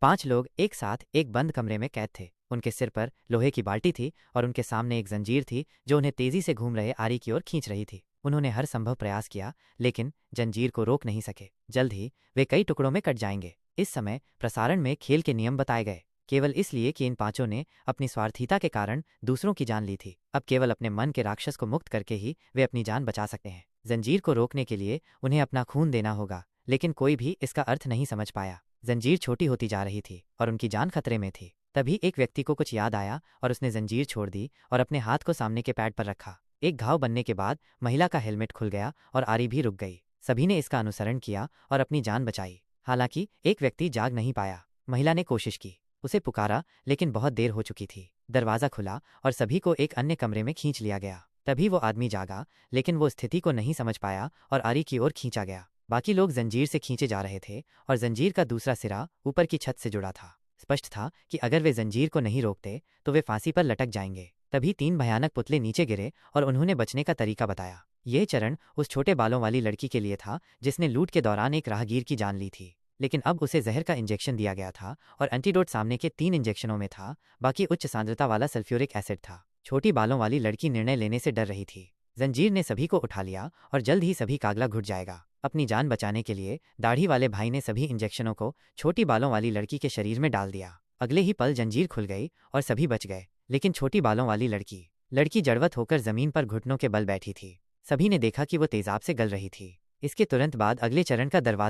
5 लोग एक साथ एक बंद कमरे में कैद थे। उनके सिर पर लोहे की बाल्टी थी और उनके सामने एक जंजीर थी जो उन्हें तेजी से घूम रहे आरी की ओर खींच रही थी। उन्होंने हर संभव प्रयास किया, लेकिन जंजीर को रोक नहीं सके। जल्द ही वे कई टुकड़ों में कट जाएंगे। इस समय प्रसारण में खेल के नियम बताए गए, केवल इसलिए कि इन पांचों ने अपनी स्वार्थीता के कारण दूसरों की जान ली थी। अब केवल अपने मन के राक्षस को मुक्त करके ही वे अपनी जान बचा सकते हैं। जंजीर को रोकने के लिए उन्हें अपना खून देना होगा, लेकिन कोई भी इसका अर्थ नहीं समझ पाया। जंजीर छोटी होती जा रही थी और उनकी जान खतरे में थी। तभी एक व्यक्ति को कुछ याद आया और उसने जंजीर छोड़ दी और अपने हाथ को सामने के पैड पर रखा। एक घाव बनने के बाद महिला का हेलमेट खुल गया और आरी भी रुक गई। सभी ने इसका अनुसरण किया और अपनी जान बचाई। हालांकि एक व्यक्ति जाग नहीं पाया। महिला ने कोशिश की, उसे पुकारा, लेकिन बहुत देर हो चुकी थी। दरवाजा खुला और सभी को एक अन्य कमरे में खींच लिया गया। तभी वो आदमी जागा, लेकिन वो स्थिति को नहीं समझ पाया और आरी की ओर खींचा गया। बाकी लोग जंजीर से खींचे जा रहे थे और जंजीर का दूसरा सिरा ऊपर की छत से जुड़ा था। स्पष्ट था कि अगर वे जंजीर को नहीं रोकते तो वे फांसी पर लटक जाएंगे। तभी 3 भयानक पुतले नीचे गिरे और उन्होंने बचने का तरीका बताया। यह चरण उस छोटे बालों वाली लड़की के लिए था जिसने लूट के दौरान एक राहगीर की जान ली थी, लेकिन अब उसे जहर का इंजेक्शन दिया गया था और एंटीडोट सामने के 3 इंजेक्शनों में था। बाकी उच्च सांद्रता वाला सल्फ्यूरिक एसिड था। छोटी बालों वाली लड़की निर्णय लेने से डर रही थी। जंजीर ने सभी को उठा लिया और जल्द ही सभी कागला घुट जाएगा। अपनी जान बचाने के लिए दाढ़ी वाले भाई ने सभी इंजेक्शनों को छोटी बालों वाली लड़की के शरीर में डाल दिया। अगले ही पल जंजीर खुल गई और सभी बच गए, लेकिन छोटी बालों वाली लड़की जड़वत होकर जमीन पर घुटनों के बल बैठी थी। सभी ने देखा कि वो तेजाब से गल रही थी। इसके तुरंत बाद अगले चरण का दरवाजा